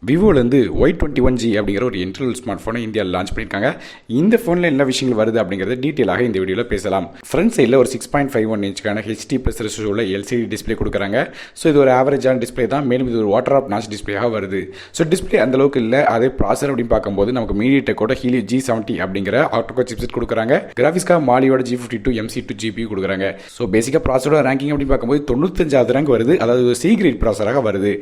விவோலேருந்து Y21G அப்படிங்கிற ஒரு என்ட்ரல் smart ஃபோனை இந்தியாவில் லான்ச் பண்ணியிருக்காங்க. இந்த ஃபோனில் என்ன விஷயங்கள் வருது அப்படிங்கிறத டீட்டெயிலாக இந்த வீடியோவில் பேசலாம். ஃப்ரண்ட் சைடில் ஒரு 6.51 இன்ச்சுக்கான HD+ ரெசல்யூஷன் LCD டிஸ்பிளே கொடுக்குறாங்க. ஸோ இது ஒரு ஆவரேஜான டிஸ்பிளே தான். மேலும் இது ஒரு வாட்டர் ஆஃப் நாச் டிஸ்பிளேயாக வருது. ஸோ டிஸ்பிளே அந்த அளவுக்கு இல்லை. அதே ப்ராசர் அப்படின்னு பார்க்கும்போது நமக்கு மீடியாடெக்கோட Helio G70 அப்படிங்கிற ஆக்டோகோ சிப்செட் கொடுக்குறாங்க. கிராஃபிக்ஸ்க்காக மாலியோட G52 MC2 GPU கொடுக்குறாங்க. ஸோ பேசிக்காக ப்ராசரோட ரேங்கிங் அப்படின்னு பார்க்கும்போது 95வது ரேங்க் வருது. அதாவது C கிரேட் ப்ராசராக வருது.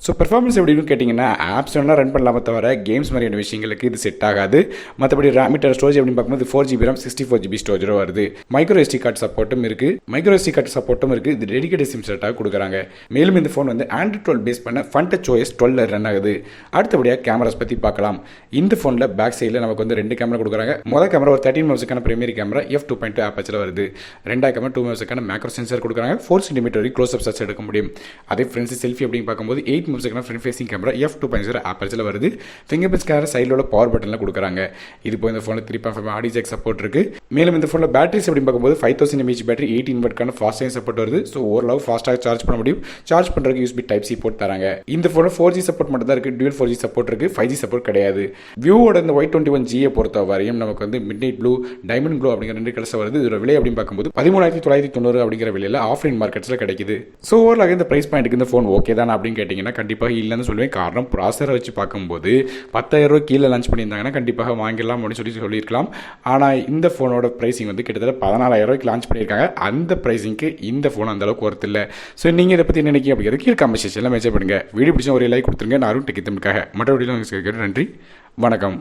ஸோ பெர்ஃபார்மன்ஸ் எப்படின்னு கேட்டிங்கன்னா ஆப்ஸ் வேணால் ரன் பண்ணலாமே தவிர கேம்ஸ் மாதிரியான விஷயங்களுக்கு இது செட் ஆகாது. மற்றபடி மீட்டர் ஸ்டோரேஜ் அப்படின்னு பார்க்கும்போது 4GB RAM 64GB ஸ்டோரேஜோட வருது. மைக்ரோ SD கார்டு சப்போர்ட்டும் இருக்குது. இது டெடிகேட்டட் சிம் செட்டாக கொடுக்குறாங்க. மேலும் இந்த ஃபோன் வந்து Android 12 பேஸ் பண்ண FunTouch OS 12 ரன் ஆகுது. அடுத்தபடியாக கேமராஸ் பற்றி பார்க்கலாம். இந்த ஃபோனில் பேக் சைடில் நமக்கு வந்து 2 கேமரா கொடுக்குறாங்க. முதல் கேமரா ஒரு 13 மெகாபிக்சலுக்கான பிரைமரி கேமரா f2.2 ஆப்பர்ச்சரில் வருது. ரெண்டாவது கேமரா 2 மெகாபிக்சலுக்கான மேக்ரோ சென்சார் கொடுக்குறாங்க. 4 cm வரைக்கும் க்ளோஸ் அப் ஷாட்ஸ் எடுக்க முடியும். அதே ஃப்ரெண்ட்ஸ் செல்ஃபி அப்படின்னு பார்க்கும்போது 8 மெகாபிக்சலுக்கான ஃப்ரண்ட் ஃபேசிங் கேமரா f2.0 ஆப்பர்ச்சரில் வருது. ஃபிங்கர் பிரிண்ட் ஸ்கேனர் சைடில் பவர் பட்டனில் கொடுக்குறாங்க. இது போய் இந்த ஃபோனில் 3.5 ஆடியோ ஜாக் சப்போர்ட் இருக்கு. மேலும் இந்த ஃபோனில் பேட்டரிஸ் அப்படின்னு பார்க்கும்போது 5000 mAh பேட்டரி 18 வாட்க்கான ஃபாஸ்ட் சார்ஜிங் சப்போர்ட் வருது. ஸோ ஓரளவு ஃபாஸ்ட்டாக சார்ஜ் பண்ண முடியும். சார்ஜ் பண்ணுறதுக்கு USB Type-C போர்ட் தராங்க. இந்த ஃபோனில் 4G சப்போர்ட் மட்டும் தான் இருக்குது. டியூல் 4G சப்போர்ட் இருக்குது. 5G சப்போர்ட் கிடையாது. விவோட இந்த Y21G பொறுத்த வரையும் நமக்கு வந்து மிட்நைட் ப்ளூ, டைமண்ட் ப்ளூ அப்படிங்கிற 2 கலர்ஸ் வருது. இதோட விலை அப்படின்னு பார்க்கும்போது 13,990 அப்படிங்கிற விலையில் ஆஃப்லைன் மார்க்கெட்ஸில் கிடைக்குது. ஸோ ஓரளவு இந்த பிரைஸ் பாயிண்ட்டுக்கு இந்த ஃபோன் ஓகே தான் அப்படின்னு கேட்டிங்கன்னா கண்டிப்பாக இல்லைன்னு சொல்லுவேன். காரணம் ப்ராசரை வச்சு பார்க்கும்போது 10,000 ரூபாய் கீழே லான்ச் பண்ணியிருந்தாங்கன்னா கண்டிப்பாக வாங்கிடலாம் அப்படின்னு சொல்லியிருக்கலாம். ஆனால் இந்த ஃபோனோட ப்ரைஸிங் வந்து கிட்டத்தட்ட 14,000 ரூபாய்க்கு லான்ச் பண்ணியிருக்காங்க. அந்த ப்ரைஸிங்க்கு இந்த ஃபோன் அந்த அளவுக்கு ஒர்த் இல்லை. ஸோ நீங்கள் இதை பற்றி நினைக்கிறீங்க அப்படிங்கிறது கீழே கமெண்ட் செக்ஷனில் மென்ஷன் பண்ணுங்கள். வீடியோ பிடிச்சா ஒரு லைக் கொடுத்துருங்க. நான் டெக் தமிழுக்காக மற்ற வீடியோ நன்றி, வணக்கம்.